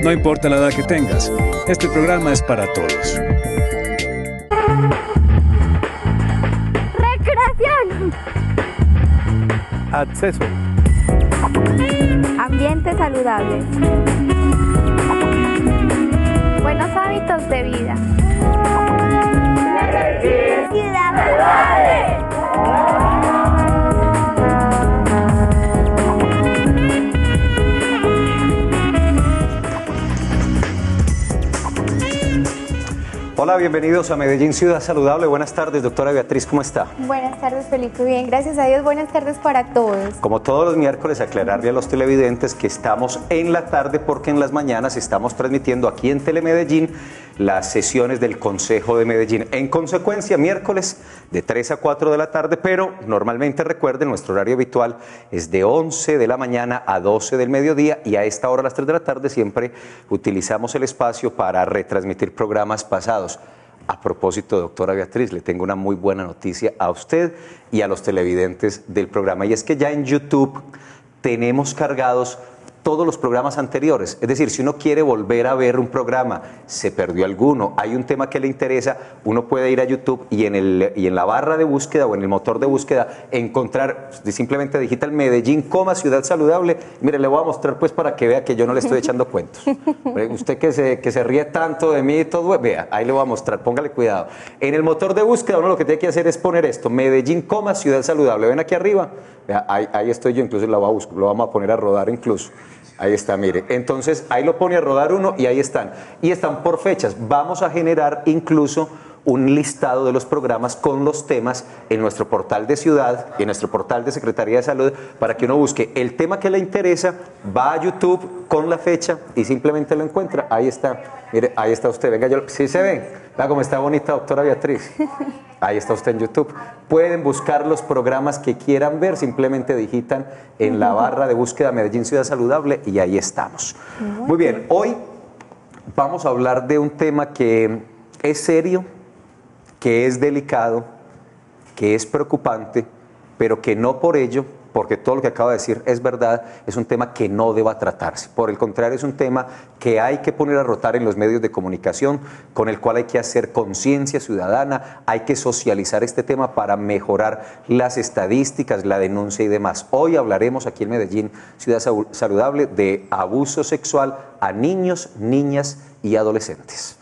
No importa la edad que tengas, este programa es para todos. Recreación. Acceso. Ambiente saludable. Buenos hábitos de vida. Ciudad saludable. Hola, bienvenidos a Medellín Ciudad Saludable. Buenas tardes, doctora Beatriz, ¿cómo está? Buenas tardes, Felipe. Bien, gracias a Dios. Buenas tardes para todos. Como todos los miércoles, aclararle a los televidentes que estamos en la tarde porque en las mañanas estamos transmitiendo aquí en Telemedellín las sesiones del Consejo de Medellín. En consecuencia, miércoles de 3 a 4 de la tarde, pero normalmente recuerden, nuestro horario habitual es de 11 de la mañana a 12 del mediodía y a esta hora, a las 3 de la tarde, siempre utilizamos el espacio para retransmitir programas pasados. A propósito, doctora Beatriz, le tengo una muy buena noticia a usted y a los televidentes del programa, y es que ya en YouTube tenemos cargados todos los programas anteriores. Es decir, si uno quiere volver a ver un programa, se perdió alguno, hay un tema que le interesa, uno puede ir a YouTube y en la barra de búsqueda o en el motor de búsqueda encontrar, simplemente digita Medellín, Ciudad Saludable. Mire, le voy a mostrar pues para que vea que yo no le estoy echando cuentos. Usted que se ríe tanto de mí y todo, vea, ahí le voy a mostrar, póngale cuidado. En el motor de búsqueda uno lo que tiene que hacer es poner esto, Medellín, Ciudad Saludable. ¿Ven aquí arriba? Vea, ahí estoy yo, incluso lo vamos a poner a rodar incluso. Ahí está, mire. Entonces, ahí lo pone a rodar uno y ahí están. Y están por fechas. Vamos a generar incluso un listado de los programas con los temas en nuestro portal de ciudad y en nuestro portal de Secretaría de Salud para que uno busque el tema que le interesa, va a YouTube con la fecha y simplemente lo encuentra. Ahí está. Mire, ahí está usted. Venga, ¿sí se ven? Vea cómo está bonita, doctora Beatriz. Ahí está usted en YouTube. Pueden buscar los programas que quieran ver, simplemente digitan en la barra de búsqueda Medellín Ciudad Saludable y ahí estamos. Muy bien, hoy vamos a hablar de un tema que es serio, que es delicado, que es preocupante, pero que no por ello, porque todo lo que acabo de decir es verdad, es un tema que no deba tratarse. Por el contrario, es un tema que hay que poner a rotar en los medios de comunicación, con el cual hay que hacer conciencia ciudadana, hay que socializar este tema para mejorar las estadísticas, la denuncia y demás. Hoy hablaremos aquí en Medellín, Ciudad Saludable, de abuso sexual a niños, niñas y adolescentes.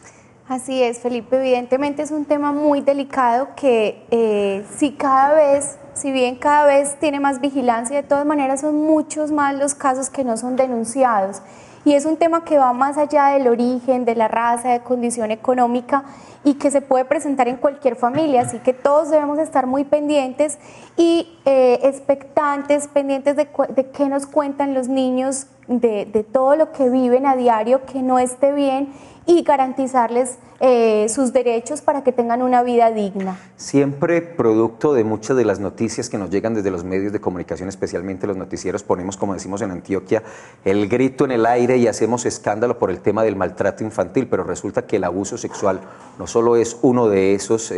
Así es, Felipe. Evidentemente es un tema muy delicado que si bien cada vez tiene más vigilancia, de todas maneras son muchos más los casos que no son denunciados. Y es un tema que va más allá del origen, de la raza, de condición económica y que se puede presentar en cualquier familia. Así que todos debemos estar muy pendientes y expectantes, pendientes de qué nos cuentan los niños, de todo lo que viven a diario que no esté bien y garantizarles sus derechos para que tengan una vida digna. Siempre producto de muchas de las noticias que nos llegan desde los medios de comunicación, especialmente los noticieros, ponemos, como decimos en Antioquia, el grito en el aire y hacemos escándalo por el tema del maltrato infantil, pero resulta que el abuso sexual no solo es uno de esos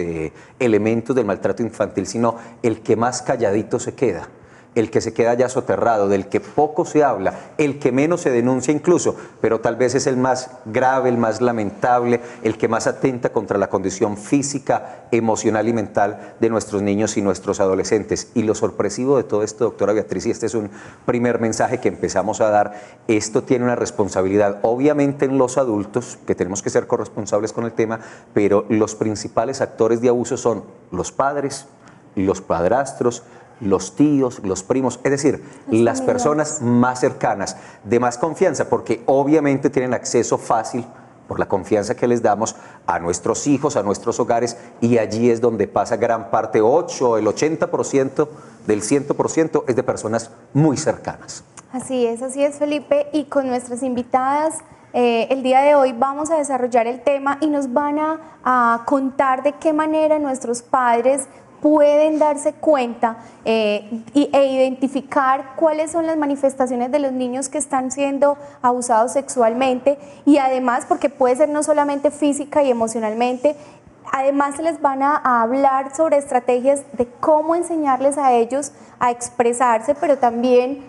elementos del maltrato infantil, sino el que más calladito se queda. El que se queda ya soterrado, del que poco se habla, el que menos se denuncia incluso, pero tal vez es el más grave, el más lamentable, el que más atenta contra la condición física, emocional y mental de nuestros niños y nuestros adolescentes. Y lo sorpresivo de todo esto, doctora Beatriz, y este es un primer mensaje que empezamos a dar, esto tiene una responsabilidad, obviamente en los adultos, que tenemos que ser corresponsables con el tema, pero los principales actores de abuso son los padres, los padrastros, los tíos, los primos, es decir, las personas más cercanas, de más confianza, porque obviamente tienen acceso fácil, por la confianza que les damos, a nuestros hijos, a nuestros hogares, y allí es donde pasa gran parte, el 80% del 100% es de personas muy cercanas. Así es, Felipe, y con nuestras invitadas el día de hoy vamos a desarrollar el tema y nos van a contar de qué manera nuestros padres pueden darse cuenta e identificar cuáles son las manifestaciones de los niños que están siendo abusados sexualmente, y además porque puede ser no solamente física y emocionalmente, Además se les van a hablar sobre estrategias de cómo enseñarles a ellos a expresarse, pero también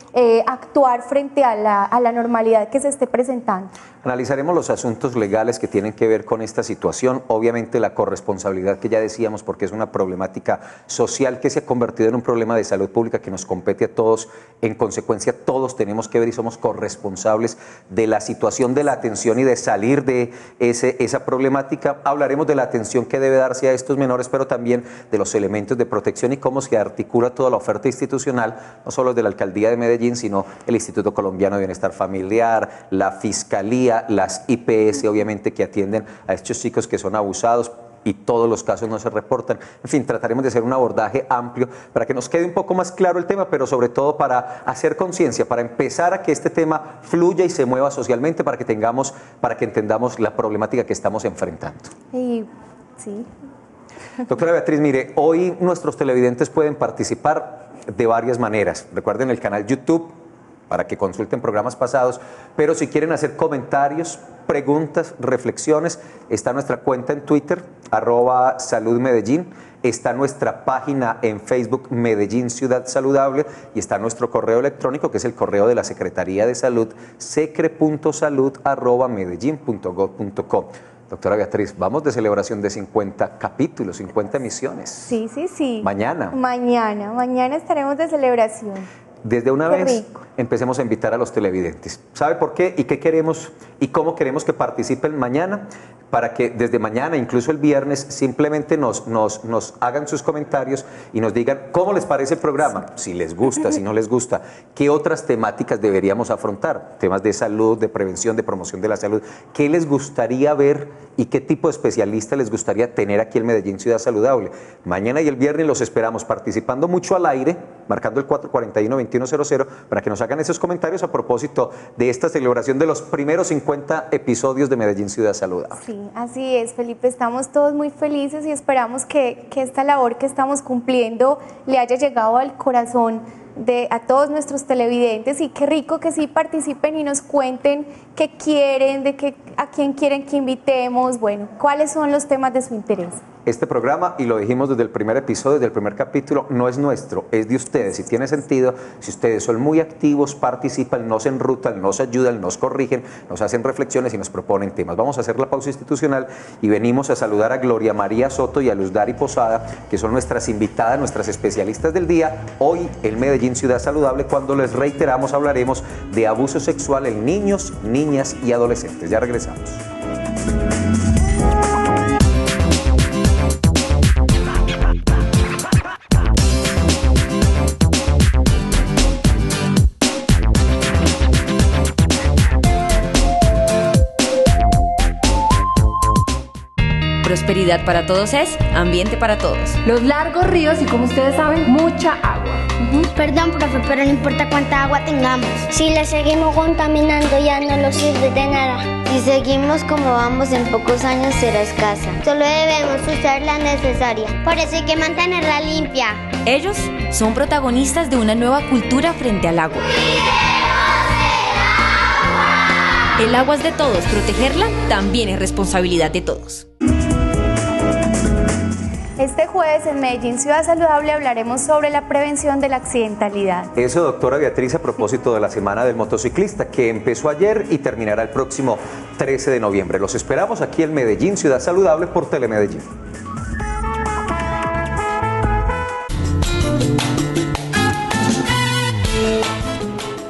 actuar frente a la normalidad que se esté presentando. Analizaremos los asuntos legales que tienen que ver con esta situación, obviamente la corresponsabilidad que ya decíamos, porque es una problemática social que se ha convertido en un problema de salud pública que nos compete a todos. En consecuencia, todos tenemos que ver y somos corresponsables de la situación de la atención y de salir de esa problemática. Hablaremos de la atención que debe darse a estos menores, pero también de los elementos de protección y cómo se articula toda la oferta institucional, no solo de la Alcaldía de Medellín, sino el Instituto Colombiano de Bienestar Familiar, la Fiscalía, las IPS, obviamente, que atienden a estos chicos que son abusados y todos los casos no se reportan. En fin, trataremos de hacer un abordaje amplio para que nos quede un poco más claro el tema, pero sobre todo para hacer conciencia, para empezar a que este tema fluya y se mueva socialmente, para que entendamos la problemática que estamos enfrentando. Sí. Doctora Beatriz, mire, hoy nuestros televidentes pueden participar de varias maneras. Recuerden el canal YouTube para que consulten programas pasados, pero si quieren hacer comentarios, preguntas, reflexiones, está nuestra cuenta en Twitter, @saludmedellín, está nuestra página en Facebook, Medellín Ciudad Saludable, y está nuestro correo electrónico, que es el correo de la Secretaría de Salud, secre.salud@medellin.gov.co. Doctora Beatriz, vamos de celebración de 50 capítulos, 50 emisiones. Sí. Mañana estaremos de celebración. Desde una vez empecemos a invitar a los televidentes. ¿Sabe por qué y qué queremos y cómo queremos que participen mañana? Para que desde mañana, incluso el viernes, simplemente nos hagan sus comentarios y nos digan cómo les parece el programa, si les gusta, si no les gusta, qué otras temáticas deberíamos afrontar, temas de salud, de prevención, de promoción de la salud, qué les gustaría ver y qué tipo de especialista les gustaría tener aquí en Medellín Ciudad Saludable. Mañana y el viernes los esperamos participando mucho al aire, marcando el 441-2100, para que nos hagan esos comentarios a propósito de esta celebración de los primeros 50 episodios de Medellín Ciudad Saludable. Sí, así es, Felipe, estamos todos muy felices y esperamos que esta labor que estamos cumpliendo le haya llegado al corazón a todos nuestros televidentes, y qué rico que sí participen y nos cuenten qué quieren, a quién quieren que invitemos, bueno, cuáles son los temas de su interés. Este programa, y lo dijimos desde el primer episodio, desde el primer capítulo, no es nuestro, es de ustedes. Y tiene sentido si ustedes son muy activos, participan, nos enrutan, nos ayudan, nos corrigen, nos hacen reflexiones y nos proponen temas. Vamos a hacer la pausa institucional y venimos a saludar a Gloria María Soto y a Luz Dari Posada, que son nuestras invitadas, nuestras especialistas del día, hoy en Medellín Ciudad Saludable, cuando les reiteramos hablaremos de abuso sexual en niños, niñas y adolescentes. Ya regresamos. Prosperidad para todos es ambiente para todos. Los largos ríos y, como ustedes saben, mucha agua. Perdón, profe, pero no importa cuánta agua tengamos. Si la seguimos contaminando ya no nos sirve de nada. Si seguimos como vamos, en pocos años será escasa. Solo debemos usar la necesaria. Por eso hay que mantenerla limpia. Ellos son protagonistas de una nueva cultura frente al agua. El agua es de todos, protegerla también es responsabilidad de todos. Este jueves en Medellín Ciudad Saludable hablaremos sobre la prevención de la accidentalidad. Eso, doctora Beatriz, a propósito de la Semana del Motociclista, que empezó ayer y terminará el próximo 13 de noviembre. Los esperamos aquí en Medellín Ciudad Saludable por Telemedellín.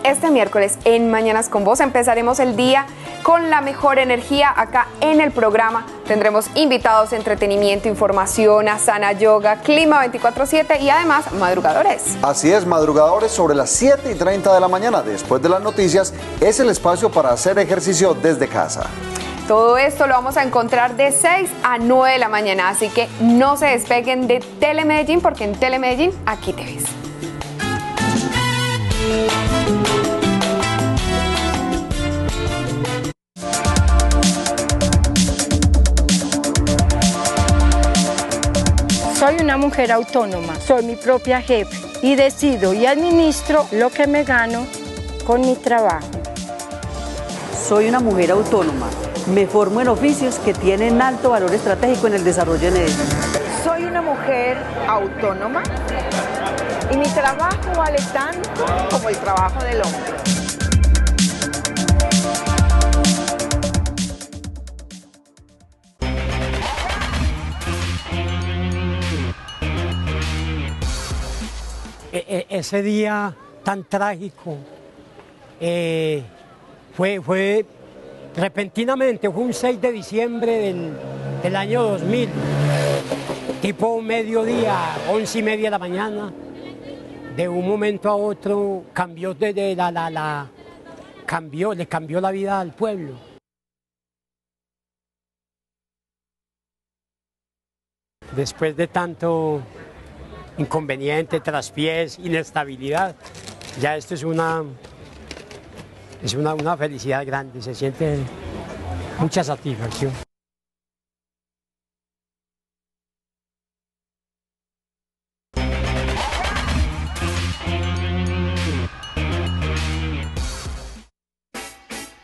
Este miércoles en Mañanas con Vos empezaremos el día con la mejor energía acá en el programa. Tendremos invitados, entretenimiento, información, asana, yoga, clima 24/7 y además madrugadores. Así es, madrugadores sobre las 7:30 de la mañana. Después de las noticias es el espacio para hacer ejercicio desde casa. Todo esto lo vamos a encontrar de 6 a 9 de la mañana, así que no se despeguen de Telemedellín, porque en Telemedellín aquí te ves. Soy una mujer autónoma, soy mi propia jefe y decido y administro lo que me gano con mi trabajo. Soy una mujer autónoma, me formo en oficios que tienen alto valor estratégico en el desarrollo de Medellín. Soy una mujer autónoma y mi trabajo vale tanto como el trabajo del hombre. Ese día tan trágico fue repentinamente, fue un 6 de diciembre del año 2000, tipo mediodía, 11:30 de la mañana. De un momento a otro cambió le cambió la vida al pueblo. Después de tanto inconveniente, traspiés, inestabilidad, ya esto es una felicidad grande, se siente mucha satisfacción.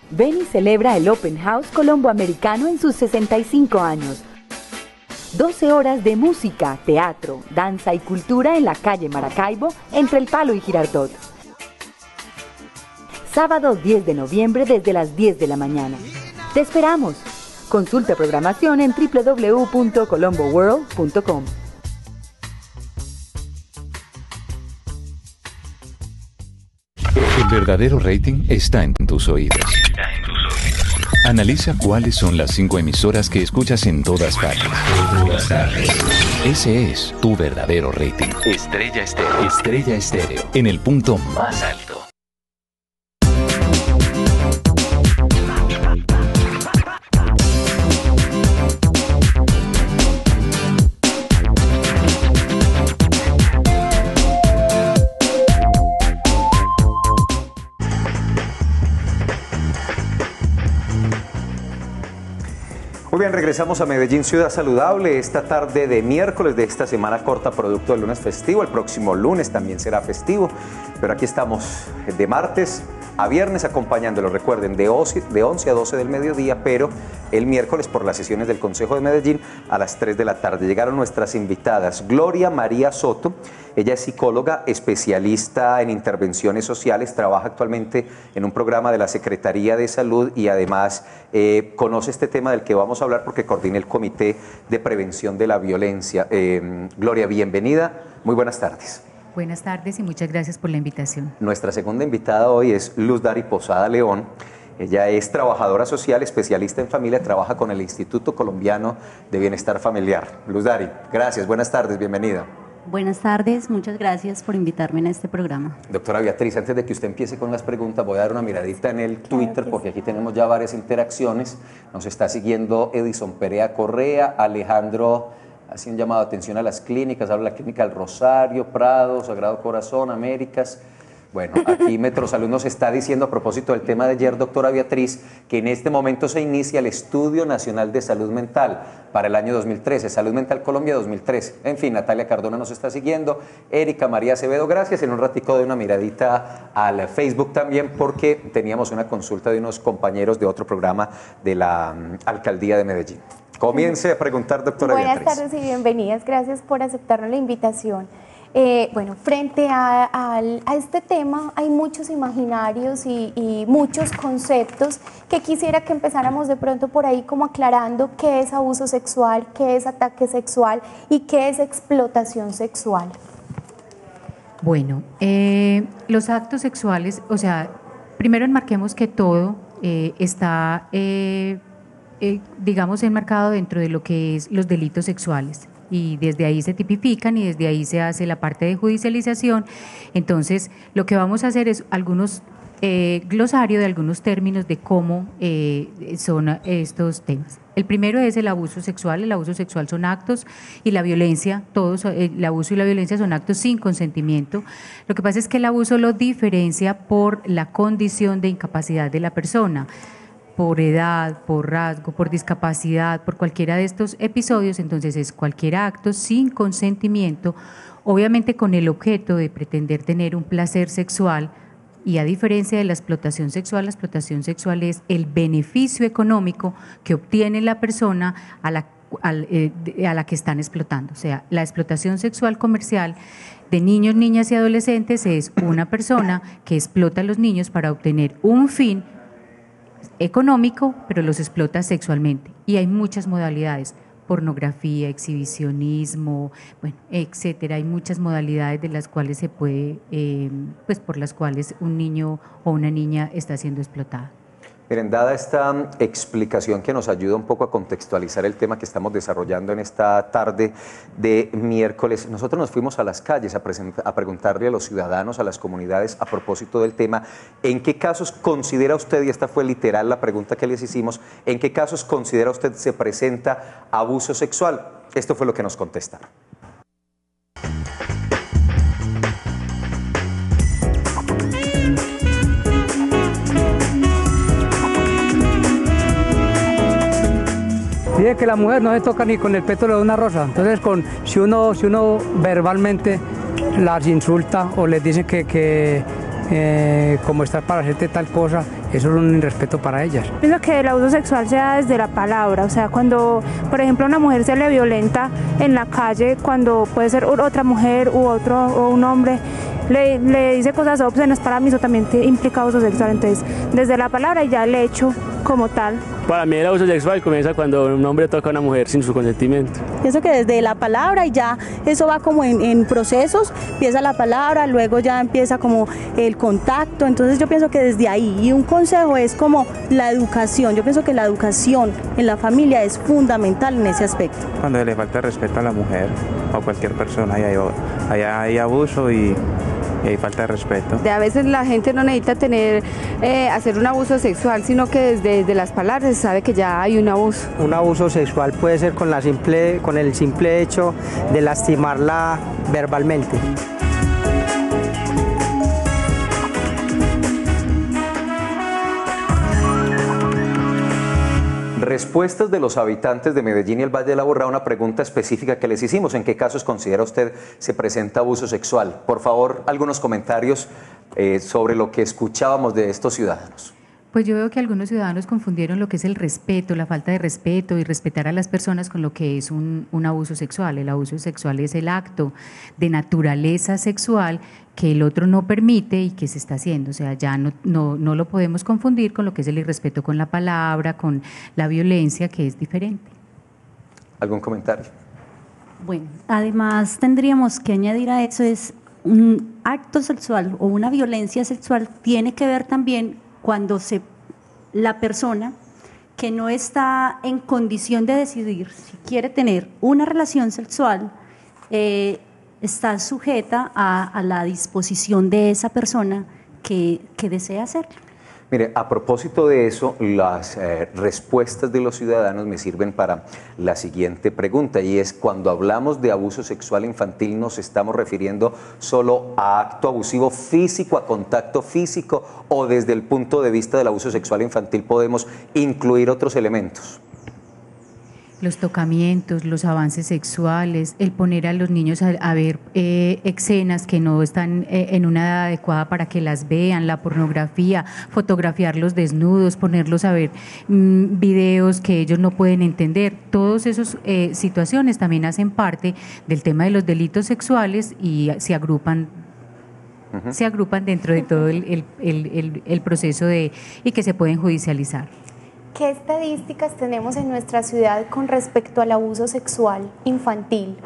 Ven y celebra el Open House Colomboamericano en sus 65 años. 12 horas de música, teatro, danza y cultura en la calle Maracaibo, entre El Palo y Girardot. Sábado 10 de noviembre desde las 10 de la mañana. ¡Te esperamos! Consulta programación en www.colomboworld.com. El verdadero rating está en tus oídos. Analiza cuáles son las 5 emisoras que escuchas en todas partes. Ese es tu verdadero rating. Estrella Estéreo. Estrella Estéreo. En el punto más alto. Muy bien, regresamos a Medellín, Ciudad Saludable, esta tarde de miércoles de esta semana corta, producto del lunes festivo. El próximo lunes también será festivo, pero aquí estamos de martes a viernes acompañándolo. Recuerden, de 11 a 12 del mediodía, pero el miércoles por las sesiones del Consejo de Medellín a las 3 de la tarde. Llegaron nuestras invitadas. Gloria María Soto, ella es psicóloga, especialista en intervenciones sociales, trabaja actualmente en un programa de la Secretaría de Salud y además conoce este tema del que vamos a hablar porque coordina el Comité de Prevención de la Violencia. Gloria, bienvenida, muy buenas tardes. Buenas tardes y muchas gracias por la invitación. Nuestra segunda invitada hoy es Luz Dari Posada León. Ella es trabajadora social, especialista en familia, trabaja con el Instituto Colombiano de Bienestar Familiar. Luz Dari, gracias, buenas tardes, bienvenida. Buenas tardes, muchas gracias por invitarme en este programa. Doctora Beatriz, antes de que usted empiece con las preguntas, voy a dar una miradita en el Twitter porque aquí tenemos ya varias interacciones. Nos está siguiendo Edison Perea Correa, Alejandro, hace un llamado de atención a las clínicas, habla de la clínica del Rosario, Prado, Sagrado Corazón, Américas. Bueno, aquí Metrosalud nos está diciendo a propósito del tema de ayer, doctora Beatriz, que en este momento se inicia el Estudio Nacional de Salud Mental para el año 2013, Salud Mental Colombia 2013. En fin, Natalia Cardona nos está siguiendo, Erika María Acevedo, gracias. En un ratico doy una miradita al Facebook también porque teníamos una consulta de unos compañeros de otro programa de la Alcaldía de Medellín. Comience a preguntar, doctora Beatriz. Buenas tardes y bienvenidas, gracias por aceptarnos la invitación. Bueno, frente a este tema hay muchos imaginarios y muchos conceptos que quisiera que empezáramos de pronto por ahí como aclarando qué es abuso sexual, qué es ataque sexual y qué es explotación sexual. Bueno, los actos sexuales, o sea, primero enmarquemos que todo está, digamos, enmarcado dentro de lo que es los delitos sexuales. Y desde ahí se tipifican y desde ahí se hace la parte de judicialización. Entonces, lo que vamos a hacer es algunos glosario de algunos términos de cómo son estos temas. El primero es el abuso sexual. El abuso sexual son actos y la violencia, todos el abuso y la violencia son actos sin consentimiento. Lo que pasa es que el abuso lo diferencia por la condición de incapacidad de la persona, por edad, por rasgo, por discapacidad, por cualquiera de estos episodios. Entonces es cualquier acto sin consentimiento, obviamente con el objeto de pretender tener un placer sexual Y a diferencia de la explotación sexual es el beneficio económico que obtiene la persona a la que están explotando. O sea, la explotación sexual comercial de niños, niñas y adolescentes es una persona que explota a los niños para obtener un fin económico, pero los explota sexualmente. Y hay muchas modalidades: pornografía, exhibicionismo, bueno, etcétera. Hay muchas modalidades de las cuales se puede, por las cuales un niño o una niña está siendo explotada. Miren, dada esta explicación que nos ayuda un poco a contextualizar el tema que estamos desarrollando en esta tarde de miércoles, nosotros nos fuimos a las calles a preguntarle a los ciudadanos, a las comunidades, a propósito del tema, ¿en qué casos considera usted, y esta fue literal la pregunta que les hicimos, ¿en qué casos considera usted se presenta abuso sexual? Esto fue lo que nos contestaron. Dice que la mujer no se toca ni con el pétalo de una rosa. Entonces, si uno verbalmente las insulta o les dice que como estás para hacerte tal cosa, eso es un irrespeto para ellas. Pienso que el abuso sexual se da desde la palabra, o sea, cuando, por ejemplo, a una mujer se le violenta en la calle, cuando puede ser otra mujer o un hombre, le dice cosas obscenas, para mí eso también implica abuso sexual. Entonces, desde la palabra y ya el hecho como tal. Para mí el abuso sexual comienza cuando un hombre toca a una mujer sin su consentimiento. Pienso que desde la palabra y ya eso va como en procesos, empieza la palabra, luego ya empieza como el contacto, entonces yo pienso que desde ahí, y un consejo es como la educación, yo pienso que la educación en la familia es fundamental en ese aspecto. Cuando le falta respeto a la mujer o a cualquier persona, hay abuso y hay falta de respeto. A veces la gente no necesita hacer un abuso sexual, sino que desde las palabras se sabe que ya hay un abuso. Un abuso sexual puede ser con el simple hecho de lastimarla verbalmente. Respuestas de los habitantes de Medellín y el Valle de la Aburrá a una pregunta específica que les hicimos. ¿En qué casos considera usted se presenta abuso sexual? Por favor, algunos comentarios sobre lo que escuchábamos de estos ciudadanos. Pues yo veo que algunos ciudadanos confundieron lo que es el respeto, la falta de respeto y respetar a las personas con lo que es un abuso sexual. El abuso sexual es el acto de naturaleza sexual que el otro no permite y que se está haciendo. O sea, ya no lo podemos confundir con lo que es el irrespeto con la palabra, con la violencia, que es diferente. ¿Algún comentario? Bueno, además tendríamos que añadir a eso es un acto sexual o una violencia sexual tiene que ver también cuando la persona que no está en condición de decidir si quiere tener una relación sexual está sujeta a la disposición de esa persona que desea hacerlo. Mire, a propósito de eso, las respuestas de los ciudadanos me sirven para la siguiente pregunta, y es: cuando hablamos de abuso sexual infantil, ¿nos estamos refiriendo solo a acto abusivo físico, a contacto físico, o desde el punto de vista del abuso sexual infantil podemos incluir otros elementos? Los tocamientos, los avances sexuales, el poner a los niños a ver escenas que no están en una edad adecuada para que las vean, la pornografía, fotografiarlos desnudos, ponerlos a ver videos que ellos no pueden entender. Todas esas situaciones también hacen parte del tema de los delitos sexuales y se agrupan dentro de todo el proceso y que se pueden judicializar. ¿Qué estadísticas tenemos en nuestra ciudad con respecto al abuso sexual infantil?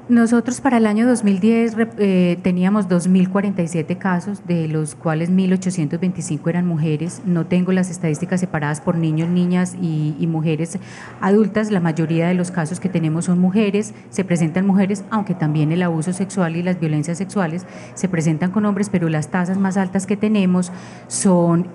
Nosotros para el año 2010 teníamos 2.047 casos, de los cuales 1.825 eran mujeres. No tengo las estadísticas separadas por niños, niñas y mujeres adultas. La mayoría de los casos que tenemos son mujeres, se presentan mujeres, aunque también el abuso sexual y las violencias sexuales se presentan con hombres, pero las tasas más altas que tenemos son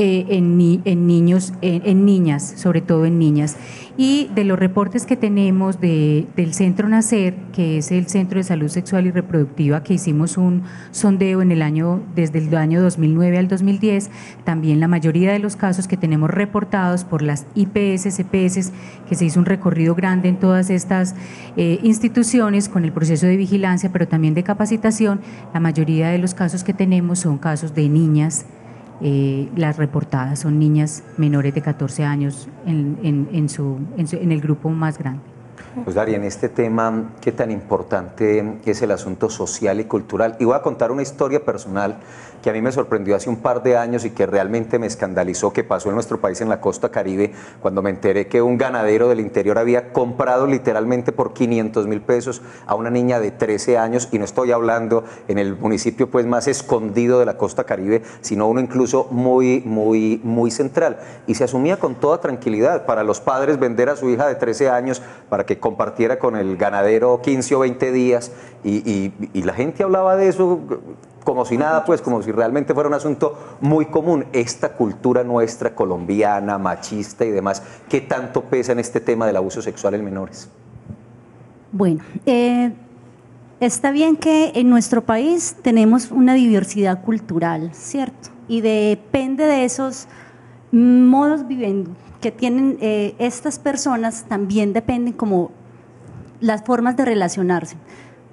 en niños, en niñas, sobre todo en niñas. Y de los reportes que tenemos del Centro Nacer, que es el Centro de Salud Sexual y Reproductiva, que hicimos un sondeo desde el año 2009 al 2010, también la mayoría de los casos que tenemos reportados por las IPS, CPS, que se hizo un recorrido grande en todas estas instituciones con el proceso de vigilancia, pero también de capacitación, la mayoría de los casos que tenemos son casos de niñas. Las reportadas son niñas menores de 14 años en el grupo más grande. Pues Dari, en este tema, ¿qué tan importante es el asunto social y cultural? Y voy a contar una historia personal que a mí me sorprendió hace un par de años y que realmente me escandalizó, que pasó en nuestro país, en la costa Caribe, cuando me enteré que un ganadero del interior había comprado literalmente por 500.000 pesos a una niña de 13 años, y no estoy hablando en el municipio pues más escondido de la costa Caribe, sino uno incluso muy central, y se asumía con toda tranquilidad para los padres vender a su hija de 13 años para que compartiera con el ganadero 15 o 20 días, y la gente hablaba de eso como si nada, pues como si realmente fuera un asunto muy común. Esta cultura nuestra colombiana, machista y demás, ¿qué tanto pesa en este tema del abuso sexual en menores? Bueno, está bien que en nuestro país tenemos una diversidad cultural, ¿cierto? Y depende de esos modos viviendo que tienen estas personas, también dependen como las formas de relacionarse.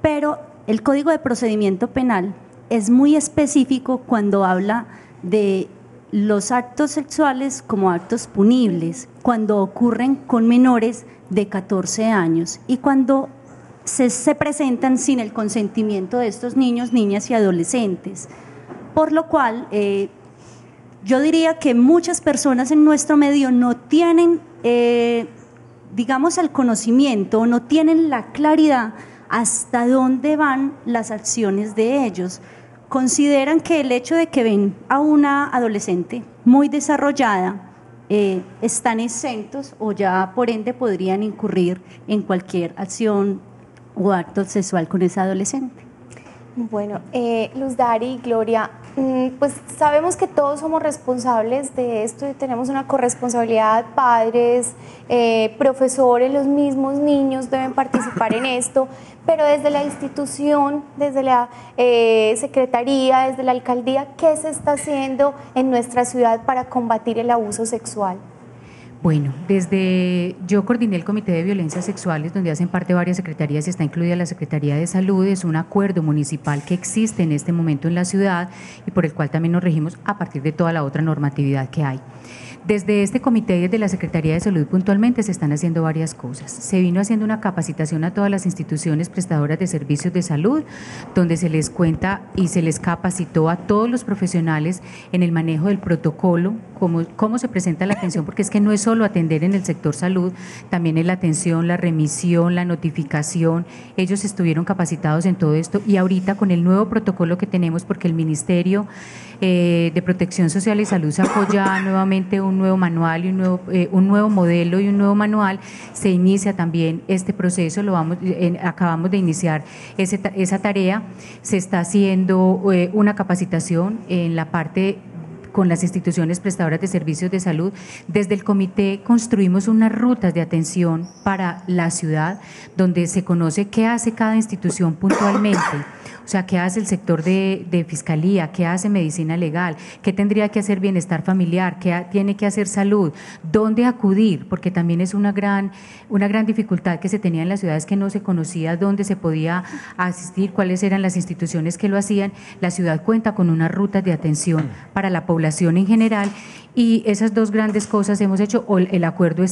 Pero el Código de Procedimiento Penal es muy específico cuando habla de los actos sexuales como actos punibles, cuando ocurren con menores de 14 años y cuando se presentan sin el consentimiento de estos niños, niñas y adolescentes. Por lo cual, yo diría que muchas personas en nuestro medio no tienen, digamos, el conocimiento, no tienen la claridad hasta dónde van las acciones de ellos. Consideran que el hecho de que ven a una adolescente muy desarrollada están exentos o ya por ende podrían incurrir en cualquier acción o acto sexual con esa adolescente. Bueno, Luz Dari, Gloria, pues sabemos que todos somos responsables de esto y tenemos una corresponsabilidad, padres, profesores, los mismos niños deben participar en esto, pero desde la institución, desde la secretaría, desde la alcaldía, ¿qué se está haciendo en nuestra ciudad para combatir el abuso sexual? Bueno, yo coordiné el Comité de Violencias Sexuales, donde hacen parte varias secretarías y está incluida la Secretaría de Salud. Es un acuerdo municipal que existe en este momento en la ciudad y por el cual también nos regimos a partir de toda la otra normatividad que hay. Desde este comité y desde la Secretaría de Salud puntualmente se están haciendo varias cosas. Se vino haciendo una capacitación a todas las instituciones prestadoras de servicios de salud, donde se les cuenta y se les capacitó a todos los profesionales en el manejo del protocolo, cómo se presenta la atención, porque es que no es solo atender en el sector salud, también es la atención, la remisión, la notificación. Ellos estuvieron capacitados en todo esto y ahorita con el nuevo protocolo que tenemos, porque el Ministerio de Protección Social y Salud sacó ya nuevamente un nuevo manual y un nuevo modelo y un nuevo manual, se inicia también este proceso, acabamos de iniciar esa tarea, se está haciendo una capacitación en la parte con las instituciones prestadoras de servicios de salud. Desde el comité construimos unas rutas de atención para la ciudad donde se conoce qué hace cada institución puntualmente. O sea, ¿qué hace el sector de fiscalía? ¿Qué hace medicina legal? ¿Qué tendría que hacer bienestar familiar? ¿Qué tiene que hacer salud? ¿Dónde acudir? Porque también es una gran dificultad que se tenía en las ciudades, que no se conocía dónde se podía asistir, cuáles eran las instituciones que lo hacían. La ciudad cuenta con unas rutas de atención para la población en general. Y esas dos grandes cosas hemos hecho, el acuerdo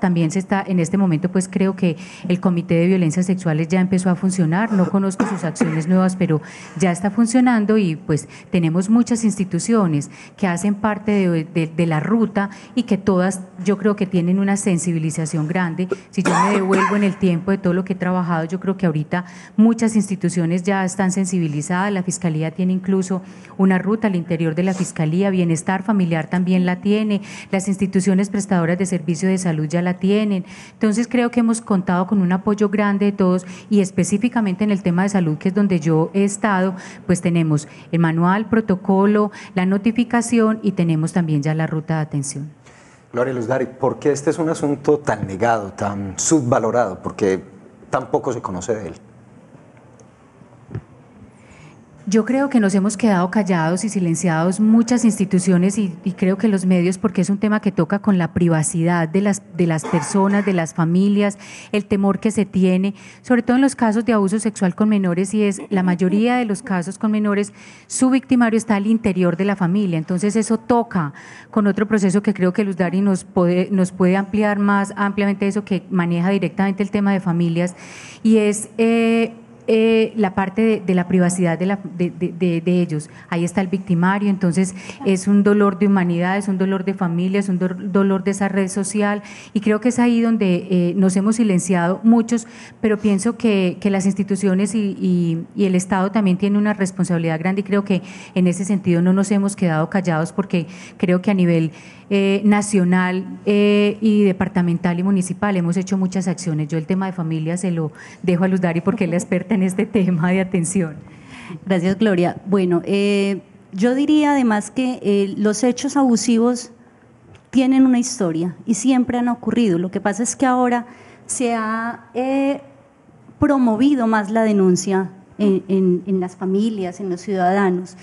también se está, en este momento pues creo que el Comité de Violencias Sexuales ya empezó a funcionar, no conozco sus acciones nuevas, pero ya está funcionando y pues tenemos muchas instituciones que hacen parte de la ruta y que todas yo creo que tienen una sensibilización grande. Si yo me devuelvo en el tiempo de todo lo que he trabajado, yo creo que ahorita muchas instituciones ya están sensibilizadas, la Fiscalía tiene incluso una ruta al interior de la Fiscalía, Bienestar Familiar también la tiene, las instituciones prestadoras de servicio de salud ya la tienen. Entonces creo que hemos contado con un apoyo grande de todos y específicamente en el tema de salud, que es donde yo estado, pues tenemos el manual, protocolo, la notificación y tenemos también ya la ruta de atención. Gloria Luz Dari, ¿por qué este es un asunto tan negado, tan subvalorado? Porque tan poco se conoce de él. Yo creo que nos hemos quedado callados y silenciados muchas instituciones y creo que los medios, porque es un tema que toca con la privacidad de las personas, de las familias, el temor que se tiene, sobre todo en los casos de abuso sexual con menores, y es la mayoría de los casos con menores, su victimario está al interior de la familia. Entonces eso toca con otro proceso que creo que Luz Dari nos puede ampliar más ampliamente eso, que maneja directamente el tema de familias, y es la parte de la privacidad de ellos. Ahí está el victimario, entonces es un dolor de humanidad, es un dolor de familia, es un dolor de esa red social, y creo que es ahí donde nos hemos silenciado muchos, pero pienso que las instituciones y el Estado también tienen una responsabilidad grande, y creo que en ese sentido no nos hemos quedado callados, porque creo que a nivel nacional y departamental y municipal hemos hecho muchas acciones. Yo el tema de familia se lo dejo a Luz Dari porque es la experta en este tema de atención. Gracias, Gloria. Bueno, yo diría además que los hechos abusivos tienen una historia y siempre han ocurrido. Lo que pasa es que ahora se ha promovido más la denuncia en las familias, en los ciudadanos.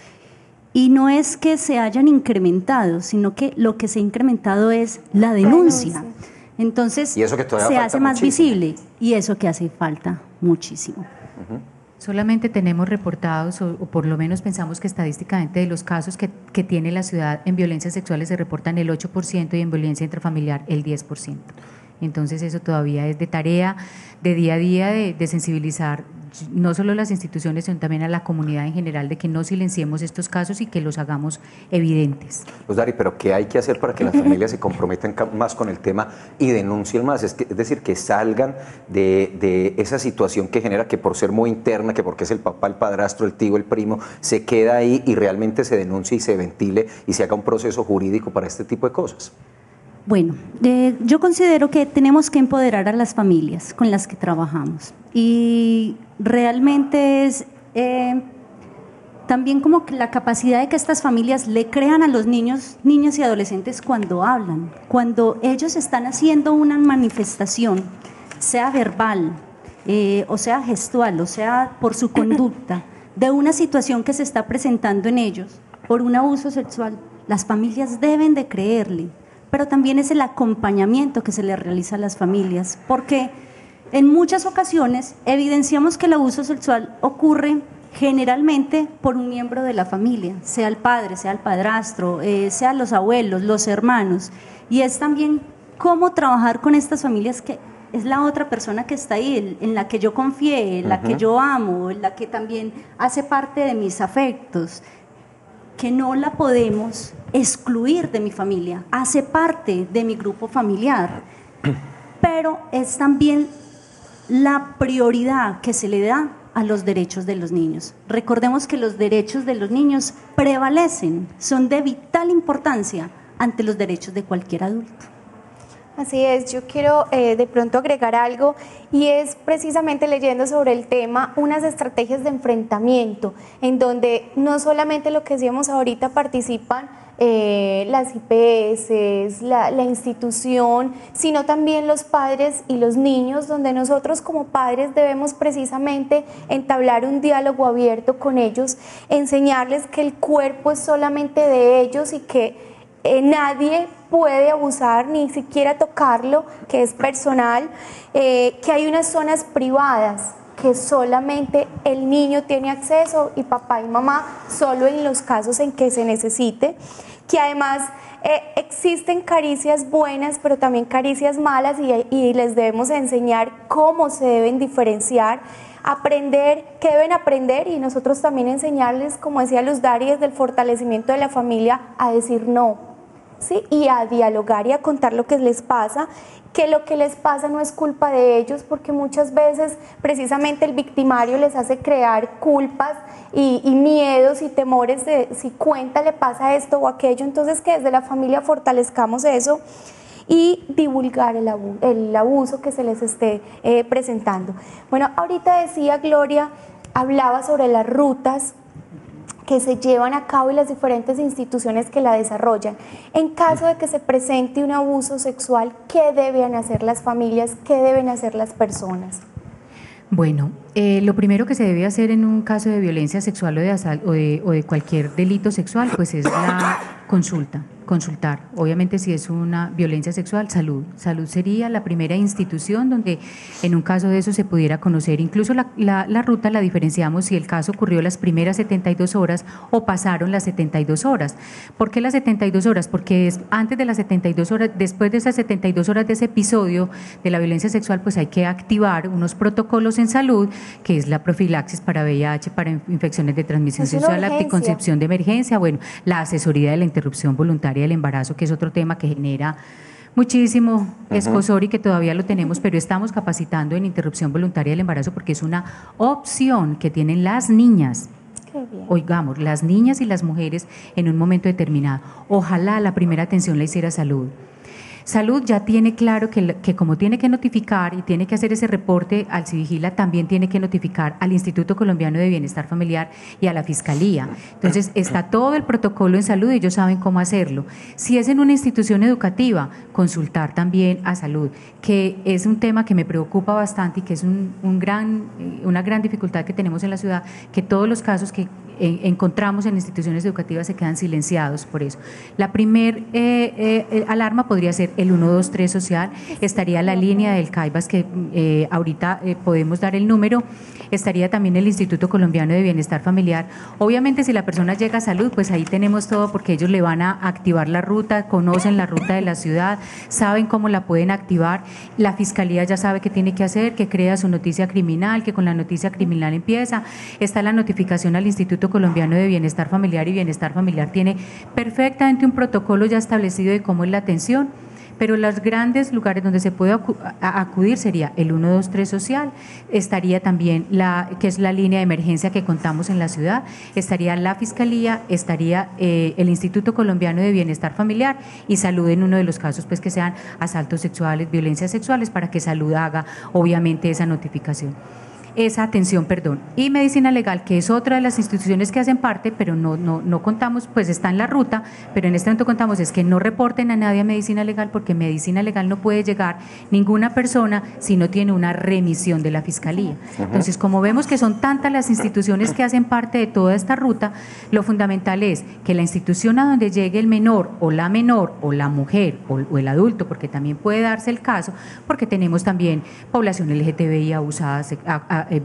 Y no es que se hayan incrementado, sino que lo que se ha incrementado es la denuncia. Entonces se hace más visible, y eso que hace falta muchísimo. Solamente tenemos reportados, o por lo menos pensamos que estadísticamente de los casos que tiene la ciudad en violencias sexuales se reportan el 8% y en violencia intrafamiliar el 10%. Entonces eso todavía es de tarea, de día a día, de sensibilizar no solo las instituciones, sino también a la comunidad en general, de que no silenciemos estos casos y que los hagamos evidentes. Luz Dari, pero ¿qué hay que hacer para que las familias se comprometan más con el tema y denuncien más? Es decir, que salgan de esa situación que genera que por ser muy interna, que porque es el papá, el padrastro, el tío, el primo, se queda ahí y realmente se denuncie y se ventile y se haga un proceso jurídico para este tipo de cosas. Bueno, yo considero que tenemos que empoderar a las familias con las que trabajamos, y realmente es también como que la capacidad de que estas familias le crean a los niños y adolescentes cuando hablan, cuando ellos están haciendo una manifestación, sea verbal, o sea gestual, o sea por su conducta, de una situación que se está presentando en ellos por un abuso sexual. Las familias deben de creerle, pero también es el acompañamiento que se le realiza a las familias, porque en muchas ocasiones evidenciamos que el abuso sexual ocurre generalmente por un miembro de la familia, sea el padre, sea el padrastro, sea los abuelos, los hermanos, y es también cómo trabajar con estas familias, que es la otra persona que está ahí, en la que yo confié, en la que yo amo, en la que también hace parte de mis afectos, que no la podemos excluir de mi familia, hace parte de mi grupo familiar, pero es también la prioridad que se le da a los derechos de los niños. Recordemos que los derechos de los niños prevalecen, son de vital importancia ante los derechos de cualquier adulto. Así es, yo quiero de pronto agregar algo, y es precisamente leyendo sobre el tema unas estrategias de enfrentamiento en donde no solamente lo que decíamos ahorita participan las IPS, la institución, sino también los padres y los niños, donde nosotros como padres debemos precisamente entablar un diálogo abierto con ellos, enseñarles que el cuerpo es solamente de ellos y que nadie puede abusar, ni siquiera tocarlo, que es personal, que hay unas zonas privadas que solamente el niño tiene acceso y papá y mamá solo en los casos en que se necesite, que además existen caricias buenas pero también caricias malas, y les debemos enseñar cómo se deben diferenciar, aprender, qué deben aprender, y nosotros también enseñarles, como decía Luz Dari, desde el fortalecimiento de la familia, a decir no. ¿Sí? Y a dialogar y a contar lo que les pasa, que lo que les pasa no es culpa de ellos, porque muchas veces precisamente el victimario les hace crear culpas y miedos y temores de si cuenta le pasa esto o aquello. Entonces que desde la familia fortalezcamos eso y divulgar el abuso que se les esté presentando. Bueno, ahorita decía Gloria hablaba sobre las rutas que se llevan a cabo y las diferentes instituciones que la desarrollan. En caso de que se presente un abuso sexual, ¿qué deben hacer las familias? ¿Qué deben hacer las personas? Bueno, lo primero que se debe hacer en un caso de violencia sexual o de cualquier delito sexual, pues es la consultar. Obviamente, si es una violencia sexual, salud sería la primera institución donde en un caso de eso se pudiera conocer. Incluso la ruta la diferenciamos si el caso ocurrió las primeras 72 horas o pasaron las 72 horas. ¿Por qué las 72 horas? Porque es antes de las 72 horas, después de esas 72 horas de ese episodio de la violencia sexual, pues hay que activar unos protocolos en salud, que es la profilaxis para VIH, para infecciones de transmisión sexual, la anticoncepción de emergencia, bueno, la asesoría de la interrupción voluntaria del embarazo, que es otro tema que genera muchísimo escozor y que todavía lo tenemos, pero estamos capacitando en interrupción voluntaria del embarazo porque es una opción que tienen las niñas. Oigamos, las niñas y las mujeres en un momento determinado. Ojalá la primera atención la hiciera salud. Salud ya tiene claro que como tiene que notificar y tiene que hacer ese reporte al Civigila, también tiene que notificar al Instituto Colombiano de Bienestar Familiar y a la Fiscalía. Entonces está todo el protocolo en salud y ellos saben cómo hacerlo. Si es en una institución educativa, consultar también a salud, que es un tema que me preocupa bastante y que es una gran dificultad que tenemos en la ciudad, que todos los casos que encontramos en instituciones educativas se quedan silenciados por eso. La primer alarma podría ser el 123 social, estaría la línea del CAIBAS que ahorita podemos dar el número, estaría también el Instituto Colombiano de Bienestar Familiar. Obviamente si la persona llega a salud, pues ahí tenemos todo porque ellos le van a activar la ruta, conocen la ruta de la ciudad, saben cómo la pueden activar, la Fiscalía ya sabe qué tiene que hacer, que crea su noticia criminal, que con la noticia criminal empieza, está la notificación al Instituto Colombiano de Bienestar Familiar y Bienestar Familiar tiene perfectamente un protocolo ya establecido de cómo es la atención, pero los grandes lugares donde se puede acudir sería el 123 social, estaría también que es la línea de emergencia que contamos en la ciudad, estaría la Fiscalía, estaría el Instituto Colombiano de Bienestar Familiar y Salud en uno de los casos pues que sean asaltos sexuales, violencias sexuales, para que Salud haga obviamente esa notificación. Esa atención, y Medicina Legal, que es otra de las instituciones que hacen parte, pero no contamos, pues está en la ruta, pero en este momento contamos es que no reporten a nadie a Medicina Legal, porque Medicina Legal no puede llegar ninguna persona si no tiene una remisión de la Fiscalía. Entonces, como vemos que son tantas las instituciones que hacen parte de toda esta ruta, lo fundamental es que la institución a donde llegue el menor o la mujer o el adulto, porque también puede darse el caso, porque tenemos también población LGTBI abusada,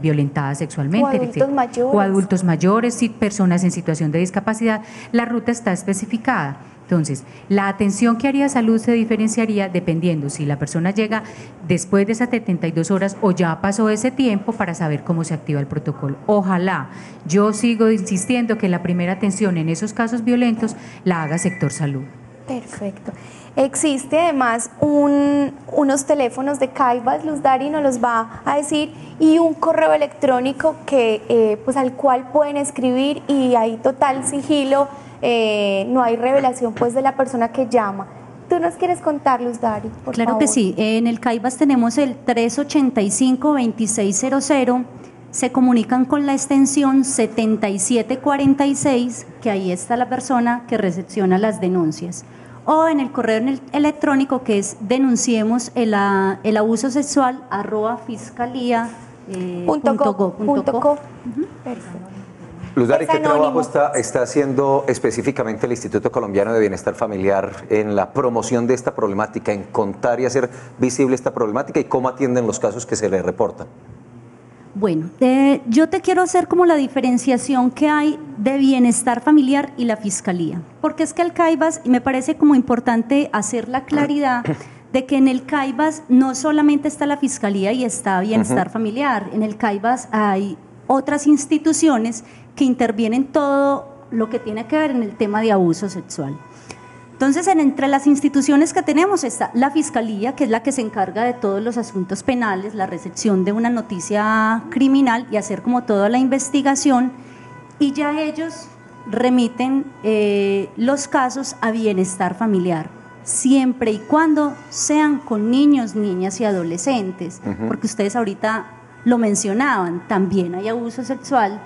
violentada sexualmente, o adultos mayores, personas en situación de discapacidad, la ruta está especificada. Entonces, la atención que haría Salud se diferenciaría dependiendo si la persona llega después de esas 72 horas o ya pasó ese tiempo para saber cómo se activa el protocolo. Ojalá, yo sigo insistiendo que la primera atención en esos casos violentos la haga sector salud. Perfecto. Existe además unos teléfonos de CAIBAS, Luz Dari nos los va a decir, y un correo electrónico que pues al cual pueden escribir y hay total sigilo, no hay revelación pues de la persona que llama. ¿Tú nos quieres contar, Luz Dari, por Claro favor? Que sí, en el CAIBAS tenemos el 385-2600, se comunican con la extensión 7746, que ahí está la persona que recepciona las denuncias. O en el correo electrónico que es denunciemos el abuso sexual @fiscalía.go.co. Perfecto. Luz Dari, ¿qué trabajo está haciendo específicamente el Instituto Colombiano de Bienestar Familiar en la promoción de esta problemática, en contar y hacer visible esta problemática y cómo atienden los casos que se le reportan? Bueno, yo te quiero hacer como la diferenciación que hay de bienestar familiar y la Fiscalía, porque es que el CAIBAS, y me parece como importante hacer la claridad de que en el CAIBAS no solamente está la Fiscalía y está bienestar familiar, en el CAIBAS hay otras instituciones que intervienen todo lo que tiene que ver en el tema de abuso sexual. Entonces, entre las instituciones que tenemos está la Fiscalía, que es la que se encarga de todos los asuntos penales, la recepción de una noticia criminal y hacer como toda la investigación, y ya ellos remiten los casos a bienestar familiar, siempre y cuando sean con niños, niñas y adolescentes, porque ustedes ahorita lo mencionaban, también hay abuso sexual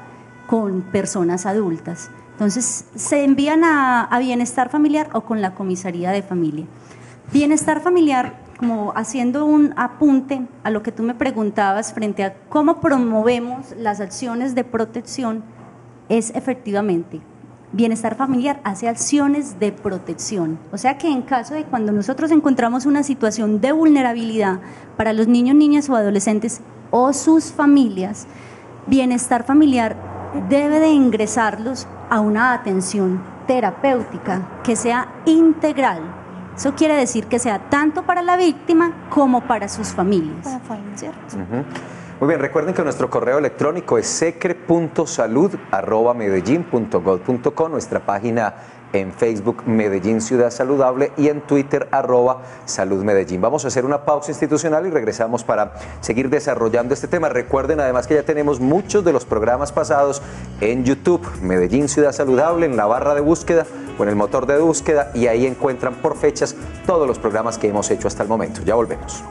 con personas adultas. Entonces, se envían a Bienestar Familiar o con la Comisaría de Familia. Bienestar Familiar, como haciendo un apunte a lo que tú me preguntabas frente a cómo promovemos las acciones de protección, es efectivamente, Bienestar Familiar hace acciones de protección. O sea que en caso de cuando nosotros encontramos una situación de vulnerabilidad para los niños, niñas o adolescentes o sus familias, Bienestar Familiar debe de ingresarlos a una atención terapéutica que sea integral. Eso quiere decir que sea tanto para la víctima como para sus familias. ¿Cierto? Muy bien, recuerden que nuestro correo electrónico es secre.salud@medellin.gov.co, nuestra página en Facebook Medellín Ciudad Saludable y en Twitter @Salud Medellín. Vamos a hacer una pausa institucional y regresamos para seguir desarrollando este tema. Recuerden además que ya tenemos muchos de los programas pasados en YouTube, Medellín Ciudad Saludable, en la barra de búsqueda o en el motor de búsqueda, y ahí encuentran por fechas todos los programas que hemos hecho hasta el momento. Ya volvemos.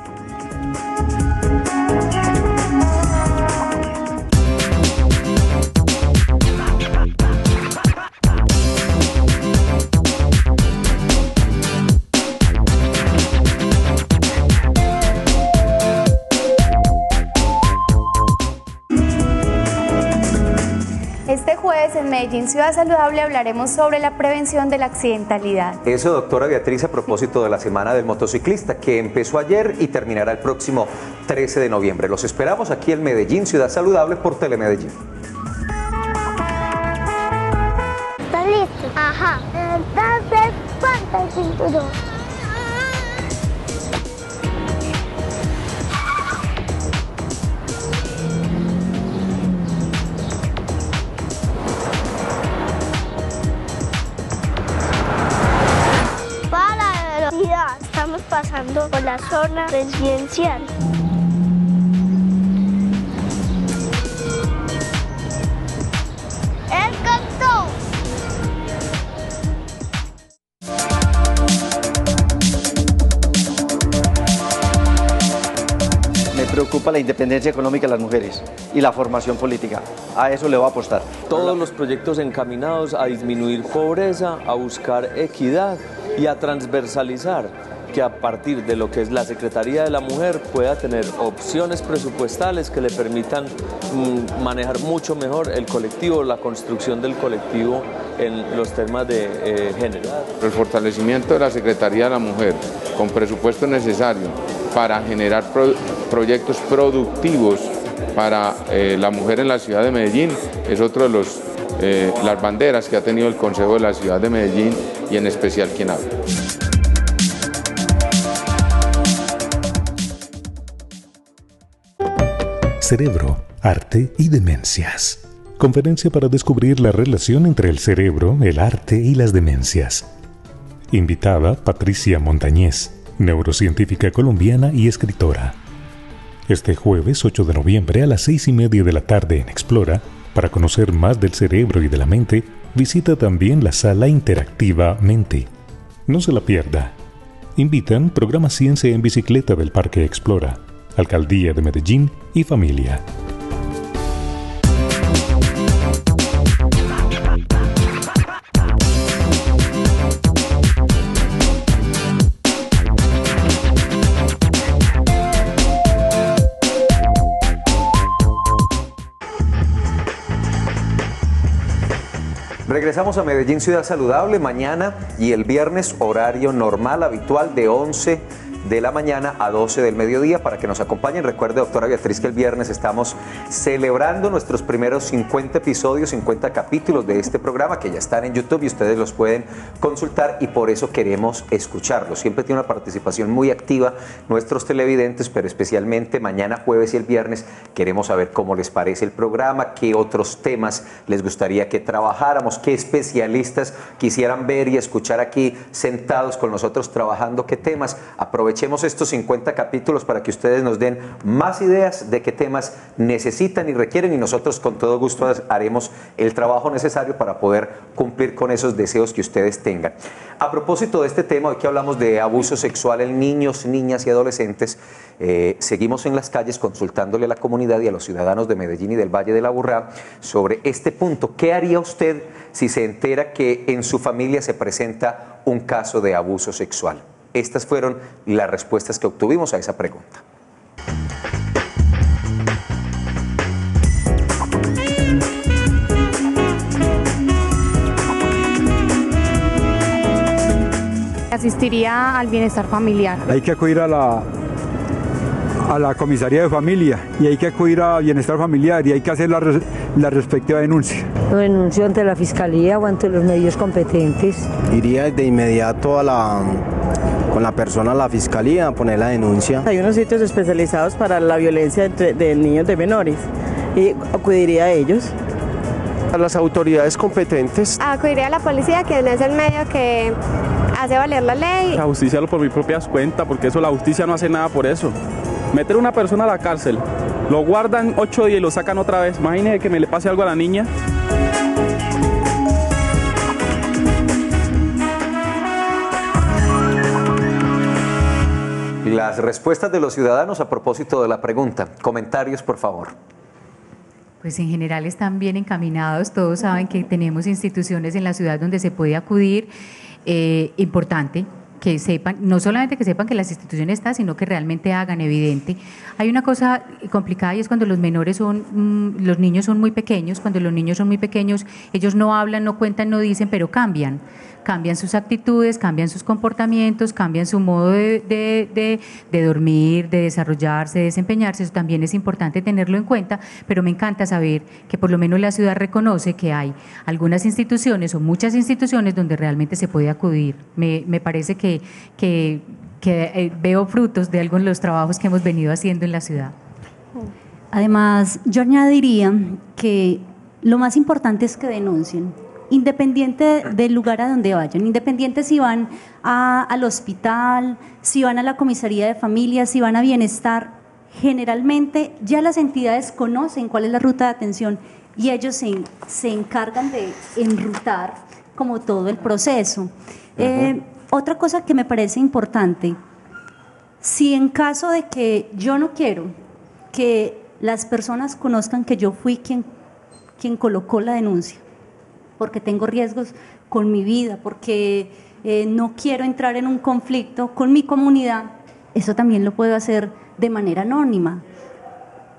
Este jueves en Medellín Ciudad Saludable hablaremos sobre la prevención de la accidentalidad. Eso, doctora Beatriz, a propósito de la Semana del Motociclista, que empezó ayer y terminará el próximo 13 de noviembre. Los esperamos aquí en Medellín Ciudad Saludable por Telemedellín. ¿Estás listo? Ajá. Entonces, ponte el cinturón. Estamos pasando por la zona residencial. ¡El cantón! Me preocupa la independencia económica de las mujeres y la formación política. A eso le voy a apostar. Todos los proyectos encaminados a disminuir pobreza, a buscar equidad y a transversalizar, que a partir de lo que es la Secretaría de la Mujer pueda tener opciones presupuestales que le permitan manejar mucho mejor el colectivo, la construcción del colectivo en los temas de género. El fortalecimiento de la Secretaría de la Mujer con presupuesto necesario para generar proyectos productivos para la mujer en la ciudad de Medellín es otro de las banderas que ha tenido el Consejo de la Ciudad de Medellín y en especial quien habla. Cerebro, arte y demencias. Conferencia para descubrir la relación entre el cerebro, el arte y las demencias. Invitada Patricia Montañez, neurocientífica colombiana y escritora. Este jueves 8 de noviembre a las 6:30 de la tarde en Explora, para conocer más del cerebro y de la mente, visita también la sala interactiva Mente. No se la pierda. Invitan Programa Ciencia en Bicicleta del Parque Explora, Alcaldía de Medellín y familia. Regresamos a Medellín Ciudad Saludable mañana y el viernes, horario normal, habitual de 11 de la mañana a 12 del mediodía, para que nos acompañen. Recuerde, doctora Beatriz, que el viernes estamos celebrando nuestros primeros 50 episodios, 50 capítulos de este programa que ya están en YouTube y ustedes los pueden consultar, y por eso queremos escucharlos. Siempre tiene una participación muy activa nuestros televidentes, pero especialmente mañana jueves y el viernes queremos saber cómo les parece el programa, qué otros temas les gustaría que trabajáramos, qué especialistas quisieran ver y escuchar aquí sentados con nosotros trabajando, qué temas. Aprovechen aprovechemos estos 50 capítulos para que ustedes nos den más ideas de qué temas necesitan y requieren, y nosotros con todo gusto haremos el trabajo necesario para poder cumplir con esos deseos que ustedes tengan. A propósito de este tema, hoy que hablamos de abuso sexual en niños, niñas y adolescentes, seguimos en las calles consultándole a la comunidad y a los ciudadanos de Medellín y del Valle de la Aburrá sobre este punto. ¿Qué haría usted si se entera que en su familia se presenta un caso de abuso sexual? Estas fueron las respuestas que obtuvimos a esa pregunta. Asistiría al bienestar familiar. Hay que acudir a la comisaría de familia y hay que acudir a bienestar familiar y hay que hacer la respectiva denuncia. Lo denuncio ante la fiscalía o ante los medios competentes. Iría de inmediato con la persona a la fiscalía a poner la denuncia. Hay unos sitios especializados para la violencia de niños de menores y acudiría a ellos. A las autoridades competentes. Acudiría a la policía, que es el medio que hace valer la ley. La justicia por mis propias cuentas, porque eso la justicia no hace nada por eso. Meter a una persona a la cárcel, lo guardan 8 días y lo sacan otra vez. Imagínese que me le pase algo a la niña. Las respuestas de los ciudadanos a propósito de la pregunta. Comentarios, por favor. Pues en general están bien encaminados, todos saben que tenemos instituciones en la ciudad donde se puede acudir, importante que sepan, no solamente que sepan que las instituciones están, sino que realmente hagan evidente. Hay una cosa complicada y es cuando los menores son, los niños son muy pequeños, cuando los niños son muy pequeños, ellos no hablan, no cuentan, no dicen, pero cambian sus actitudes, cambian sus comportamientos, cambian su modo de dormir, de desarrollarse, de desempeñarse. Eso también es importante tenerlo en cuenta, pero me encanta saber que por lo menos la ciudad reconoce que hay algunas instituciones o muchas instituciones donde realmente se puede acudir. Me parece que veo frutos de algunos de los trabajos que hemos venido haciendo en la ciudad. Además, yo añadiría que lo más importante es que denuncien, independiente del lugar a donde vayan, independiente si van al hospital, si van a la comisaría de familia, si van a bienestar. Generalmente ya las entidades conocen cuál es la ruta de atención y ellos se encargan de enrutar como todo el proceso. Otra cosa que me parece importante, si en caso de que yo no quiero que las personas conozcan que yo fui quien colocó la denuncia, porque tengo riesgos con mi vida, porque no quiero entrar en un conflicto con mi comunidad, eso también lo puedo hacer de manera anónima.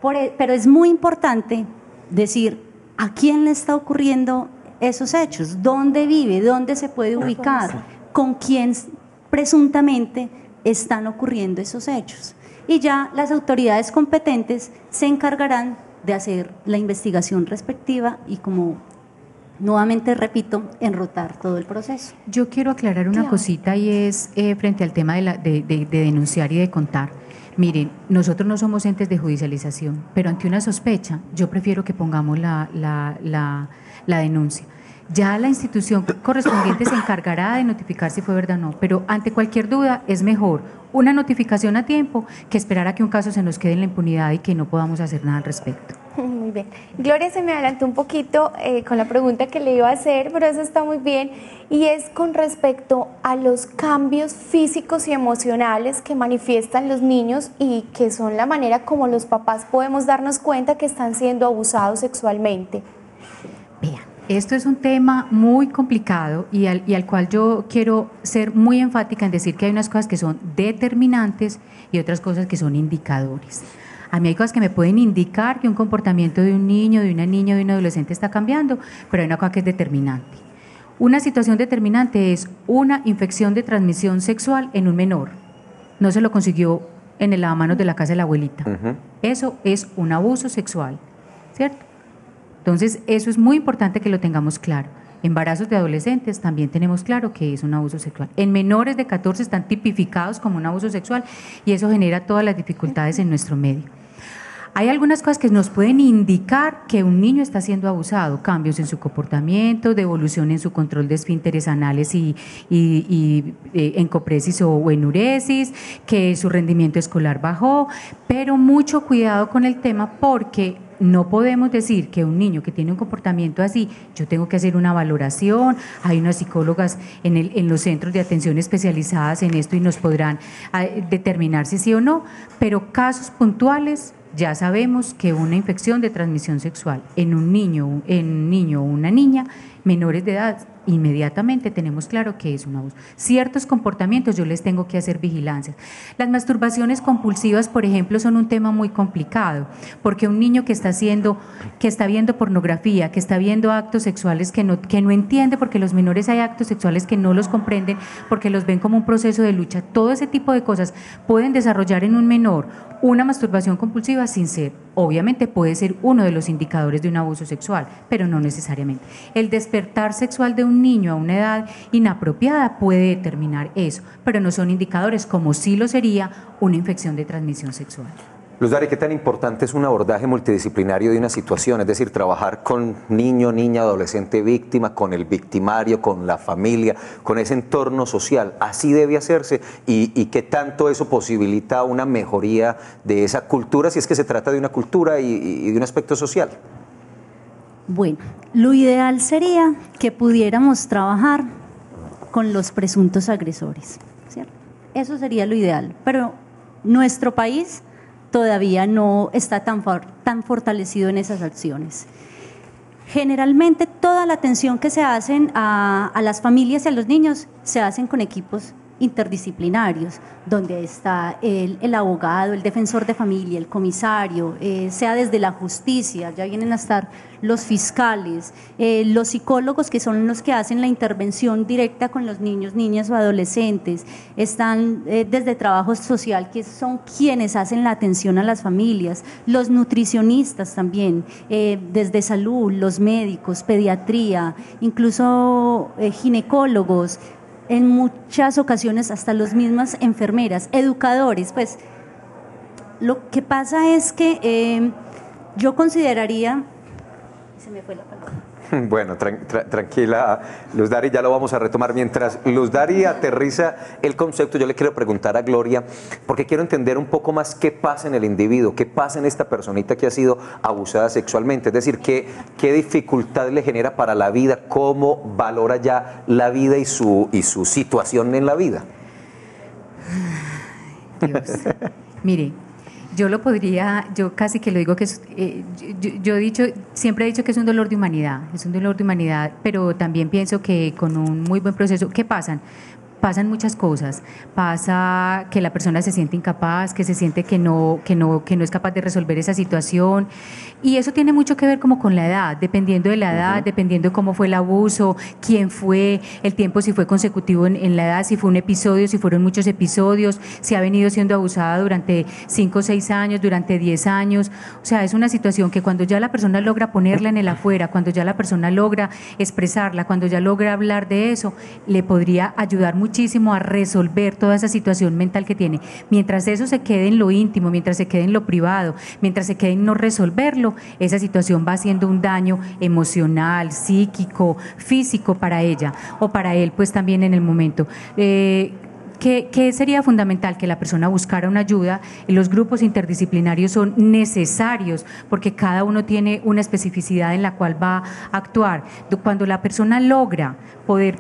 Pero es muy importante decir a quién le está ocurriendo esos hechos, dónde vive, dónde se puede ubicar, con quién presuntamente están ocurriendo esos hechos. Y ya las autoridades competentes se encargarán de hacer la investigación respectiva y, como nuevamente repito, enrutar todo el proceso. Yo quiero aclarar una cosita y es frente al tema de denunciar y de contar. Miren, nosotros no somos entes de judicialización, pero ante una sospecha yo prefiero que pongamos la denuncia. Ya la institución correspondiente se encargará de notificar si fue verdad o no, pero ante cualquier duda es mejor una notificación a tiempo que esperar a que un caso se nos quede en la impunidad y que no podamos hacer nada al respecto. Muy bien. Gloria se me adelantó un poquito con la pregunta que le iba a hacer, pero eso está muy bien, y es con respecto a los cambios físicos y emocionales que manifiestan los niños y que son la manera como los papás podemos darnos cuenta que están siendo abusados sexualmente. Esto es un tema muy complicado y al cual yo quiero ser muy enfática en decir que hay unas cosas que son determinantes y otras cosas que son indicadores. A mí hay cosas que me pueden indicar que un comportamiento de un niño, de una niña, de un adolescente está cambiando, pero hay una cosa que es determinante. Una situación determinante es una infección de transmisión sexual en un menor. No se lo consiguió en el lavamanos de la casa de la abuelita. Eso es un abuso sexual, ¿cierto? Entonces, eso es muy importante que lo tengamos claro. Embarazos de adolescentes también tenemos claro que es un abuso sexual. En menores de 14 están tipificados como un abuso sexual y eso genera todas las dificultades en nuestro medio. Hay algunas cosas que nos pueden indicar que un niño está siendo abusado, cambios en su comportamiento, devolución en su control de esfínteres anales y encopresis o enuresis, que su rendimiento escolar bajó, pero mucho cuidado con el tema porque no podemos decir que un niño que tiene un comportamiento así, yo tengo que hacer una valoración, hay unas psicólogas en los centros de atención especializadas en esto y nos podrán determinar si sí o no, pero casos puntuales ya sabemos que una infección de transmisión sexual en un niño o una niña menores de edad, inmediatamente tenemos claro que es un abuso. Ciertos comportamientos yo les tengo que hacer vigilancia. Las masturbaciones compulsivas, por ejemplo, son un tema muy complicado, porque un niño que está viendo pornografía, que está viendo actos sexuales que no entiende, porque los menores hay actos sexuales que no los comprenden, porque los ven como un proceso de lucha, todo ese tipo de cosas pueden desarrollar en un menor una masturbación compulsiva sin ser. Obviamente puede ser uno de los indicadores de un abuso sexual, pero no necesariamente. El despertar sexual de un niño a una edad inapropiada puede determinar eso, pero no son indicadores como sí lo sería una infección de transmisión sexual. Luz Dari, ¿qué tan importante es un abordaje multidisciplinario de una situación? Es decir, trabajar con niño, niña, adolescente víctima, con el victimario, con la familia, con ese entorno social. ¿Así debe hacerse? ¿Y qué tanto eso posibilita una mejoría de esa cultura, si es que se trata de una cultura y de un aspecto social? Bueno, lo ideal sería que pudiéramos trabajar con los presuntos agresores, ¿cierto? Eso sería lo ideal, pero nuestro país todavía no está tan fortalecido en esas acciones. Generalmente toda la atención que se hacen a las familias y a los niños se hacen con equipos interdisciplinarios, donde está el abogado, el defensor de familia, el comisario, sea desde la justicia, ya vienen a estar los fiscales, los psicólogos que son los que hacen la intervención directa con los niños, niñas o adolescentes, están desde trabajo social, que son quienes hacen la atención a las familias, los nutricionistas también, desde salud, los médicos, pediatría, incluso ginecólogos, en muchas ocasiones hasta las mismas enfermeras, educadores. Pues lo que pasa es que yo consideraría, se me fue la palabra. Bueno, tranquila, Luz Dari, ya lo vamos a retomar. Mientras Luz Dari aterriza el concepto, yo le quiero preguntar a Gloria, porque quiero entender un poco más qué pasa en el individuo, qué pasa en esta personita que ha sido abusada sexualmente, es decir, qué dificultad le genera para la vida, cómo valora ya la vida y su situación en la vida. Dios. Mire, yo casi que lo digo que es, siempre he dicho que es un dolor de humanidad, pero también pienso que con un muy buen proceso, ¿qué pasan? Pasan muchas cosas, pasa que la persona se siente incapaz, que se siente que no es capaz de resolver esa situación, y eso tiene mucho que ver como con la edad, dependiendo de la edad, dependiendo de cómo fue el abuso, quién fue, el tiempo, si fue consecutivo en la edad, si fue un episodio, si fueron muchos episodios, si ha venido siendo abusada durante 5 o 6 años, durante 10 años, o sea, es una situación que cuando ya la persona logra ponerla en el afuera, cuando ya la persona logra expresarla, cuando ya logra hablar de eso, le podría ayudar muchísimo a resolver toda esa situación mental que tiene. Mientras eso se quede en lo íntimo, mientras se quede en lo privado, mientras se quede en no resolverlo, esa situación va haciendo un daño emocional, psíquico, físico para ella o para él, pues también en el momento. ¿Qué sería fundamental? Que la persona buscara una ayuda. Los grupos interdisciplinarios son necesarios porque cada uno tiene una especificidad en la cual va a actuar. Cuando la persona logra poder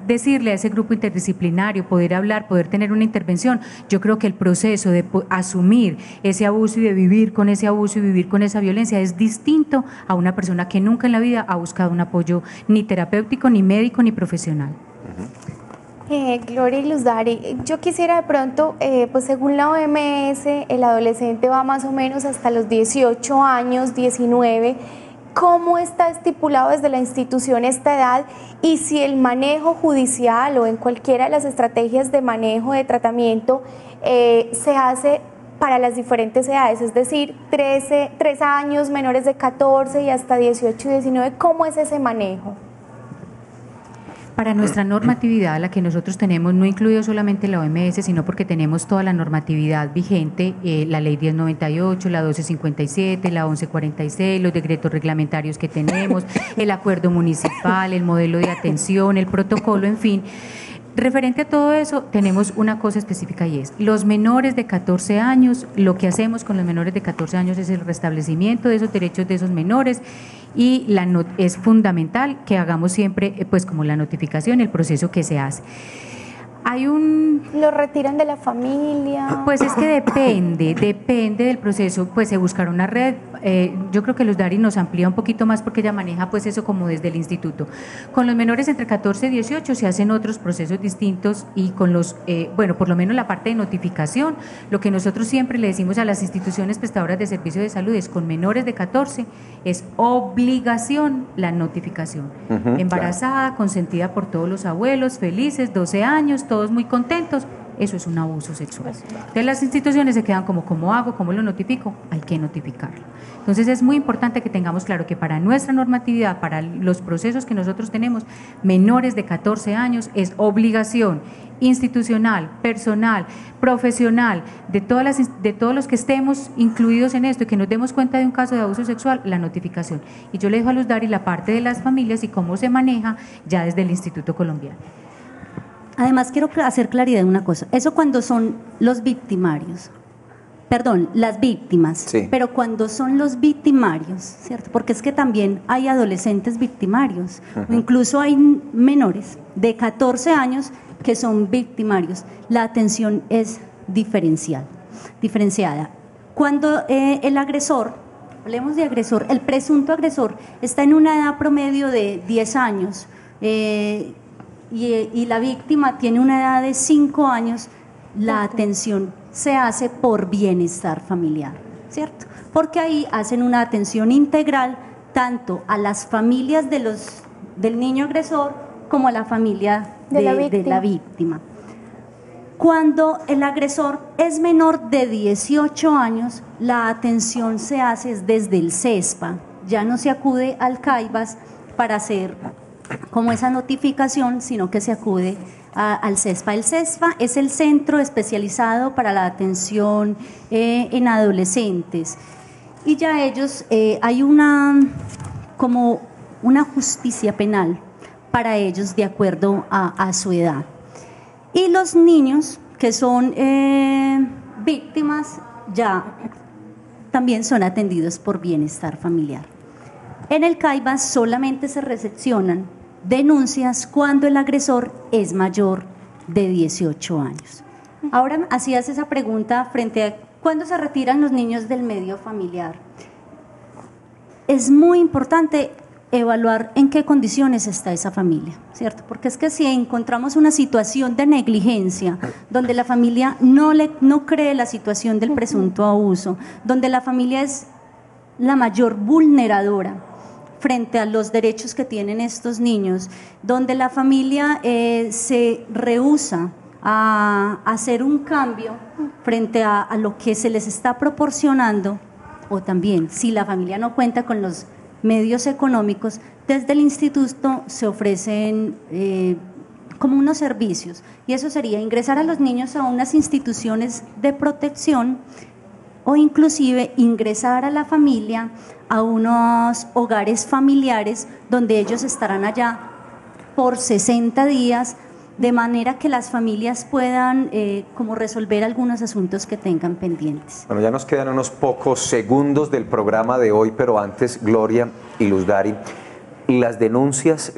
decirle a ese grupo interdisciplinario, poder hablar, poder tener una intervención, yo creo que el proceso de asumir ese abuso y de vivir con ese abuso y vivir con esa violencia es distinto a una persona que nunca en la vida ha buscado un apoyo ni terapéutico, ni médico, ni profesional. Gloria y Luz Dari, yo quisiera de pronto, pues según la OMS, el adolescente va más o menos hasta los 18 años, 19. ¿Cómo está estipulado desde la institución esta edad? Y si el manejo judicial o en cualquiera de las estrategias de manejo de tratamiento se hace para las diferentes edades, es decir, 3 años, menores de 14 y hasta 18 y 19, ¿cómo es ese manejo? Para nuestra normatividad, la que nosotros tenemos, no incluido solamente la OMS, sino porque tenemos toda la normatividad vigente, la Ley 1098, la 1257, la 1146, los decretos reglamentarios que tenemos, el acuerdo municipal, el modelo de atención, el protocolo, en fin. Referente a todo eso, tenemos una cosa específica y es, los menores de 14 años, lo que hacemos con los menores de 14 años es el restablecimiento de esos derechos de esos menores y es fundamental que hagamos siempre, pues como la notificación, el proceso que se hace. ¿Lo retiran de la familia? Pues es que depende del proceso, pues se buscará una red, yo creo que Luz Dari nos amplía un poquito más porque ella maneja pues eso como desde el instituto. Con los menores entre 14 y 18 se hacen otros procesos distintos y con los, bueno, por lo menos la parte de notificación, lo que nosotros siempre le decimos a las instituciones prestadoras de servicio de salud es con menores de 14 es obligación la notificación. Embarazada, claro, consentida por todos los abuelos, felices, 12 años, todos muy contentos, eso es un abuso sexual. Entonces las instituciones se quedan como, ¿cómo hago? ¿Cómo lo notifico? Hay que notificarlo. Entonces es muy importante que tengamos claro que para nuestra normatividad, para los procesos que nosotros tenemos, menores de 14 años es obligación institucional, personal, profesional, de todos los que estemos incluidos en esto y que nos demos cuenta de un caso de abuso sexual, la notificación. Y yo le dejo a Luz Dari la parte de las familias y cómo se maneja ya desde el Instituto Colombiano. Además, quiero hacer claridad en una cosa. Eso cuando son los victimarios, perdón, las víctimas, sí, pero cuando son los victimarios, ¿cierto? Porque es que también hay adolescentes victimarios, o incluso hay menores de 14 años que son victimarios. La atención es diferenciada. Cuando el agresor, hablemos de agresor, el presunto agresor está en una edad promedio de 10 años, y la víctima tiene una edad de 5 años, la atención se hace por bienestar familiar, ¿cierto? Porque ahí hacen una atención integral tanto a las familias del niño agresor como a la familia de la víctima. Cuando el agresor es menor de 18 años, la atención se hace desde el CESPA, ya no se acude al CAIBAS para hacer como esa notificación, sino que se acude al CESPA. El CESPA es el Centro Especializado para la Atención en Adolescentes y ya ellos, hay como una justicia penal para ellos de acuerdo a su edad. Y los niños que son víctimas ya también son atendidos por bienestar familiar. En el CAIBAS solamente se recepcionan denuncias cuando el agresor es mayor de 18 años. Ahora hacías esa pregunta frente a cuándo se retiran los niños del medio familiar. Es muy importante evaluar en qué condiciones está esa familia, ¿cierto? Porque es que si encontramos una situación de negligencia, donde la familia no cree la situación del presunto abuso, donde la familia es la mayor vulneradora frente a los derechos que tienen estos niños, donde la familia se rehúsa a hacer un cambio frente a lo que se les está proporcionando, o también si la familia no cuenta con los medios económicos, desde el instituto se ofrecen como unos servicios, y eso sería ingresar a los niños a unas instituciones de protección o inclusive ingresar a la familia a unos hogares familiares donde ellos estarán allá por 60 días, de manera que las familias puedan como resolver algunos asuntos que tengan pendientes. Bueno, ya nos quedan unos pocos segundos del programa de hoy, pero antes, Gloria y Luz Dari, las denuncias,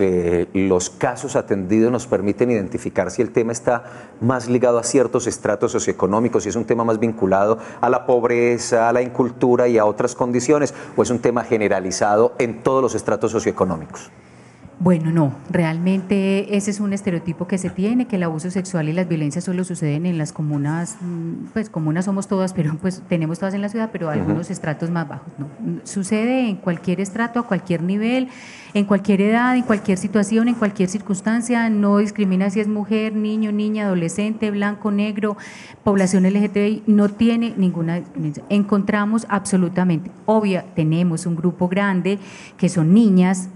los casos atendidos nos permiten identificar si el tema está más ligado a ciertos estratos socioeconómicos, si es un tema más vinculado a la pobreza, a la incultura y a otras condiciones, o es un tema generalizado en todos los estratos socioeconómicos. Bueno, no, realmente ese es un estereotipo que se tiene, que el abuso sexual y las violencias solo suceden en las comunas, pues comunas somos todas, pero pues tenemos todas en la ciudad, pero algunos estratos más bajos, no. Sucede en cualquier estrato, a cualquier nivel, en cualquier edad, en cualquier situación, en cualquier circunstancia, no discrimina si es mujer, niño, niña, adolescente, blanco, negro, población LGTBI, no tiene ninguna discriminación. Encontramos absolutamente, obvio, tenemos un grupo grande que son niñas,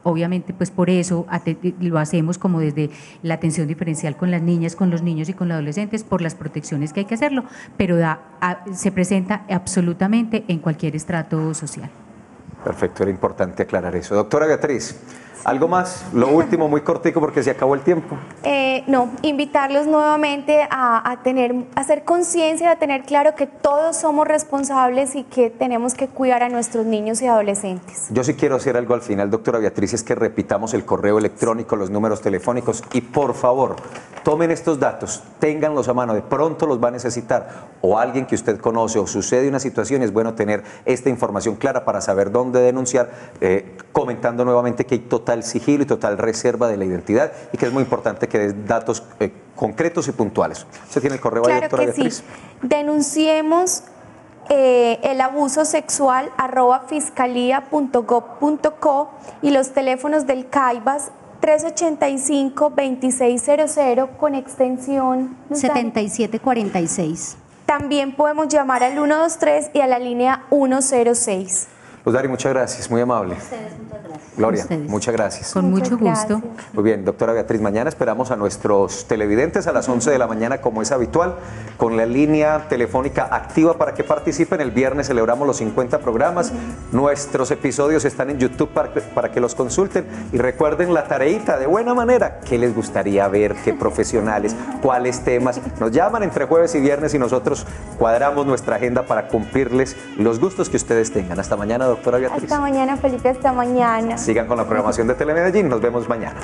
obviamente pues por eso lo hacemos como desde la atención diferencial con las niñas, con los niños y con los adolescentes, por las protecciones que hay que hacerlo, pero se presenta absolutamente en cualquier estrato social. Perfecto, era importante aclarar eso. Doctora Beatriz, ¿algo más? Lo último, muy cortico porque se acabó el tiempo. No, invitarlos nuevamente a hacer conciencia, a tener claro que todos somos responsables y que tenemos que cuidar a nuestros niños y adolescentes. Yo sí quiero hacer algo al final, doctora Beatriz, es que repitamos el correo electrónico, los números telefónicos y por favor, tomen estos datos, ténganlos a mano, de pronto los va a necesitar o alguien que usted conoce o sucede una situación, es bueno tener esta información clara para saber dónde denunciar, comentando nuevamente que hay total sigilo y total reserva de la identidad y que es muy importante que des datos concretos y puntuales. ¿Usted tiene el correo ahí, doctora Beatriz? Sí. Denunciemos el abuso sexual @fiscalía.gov.co y los teléfonos del CAIBAS 385-2600 con extensión 7746. También podemos llamar al 123 y a la línea 106. Luz Dari, muchas gracias, muy amable. Ustedes, muchas gracias. Gloria, muchas gracias. Con mucho gusto. Muy bien, doctora Beatriz, mañana esperamos a nuestros televidentes a las 11 de la mañana, como es habitual, con la línea telefónica activa para que participen. El viernes celebramos los 50 programas. Nuestros episodios están en YouTube para que los consulten. Y recuerden la tareita de buena manera. ¿Qué les gustaría ver? ¿Qué profesionales? ¿Cuáles temas? Nos llaman entre jueves y viernes y nosotros cuadramos nuestra agenda para cumplirles los gustos que ustedes tengan. Hasta mañana, doctora Beatriz. Hasta mañana, Felipe, hasta mañana. Sigan con la programación de Telemedellín. Nos vemos mañana.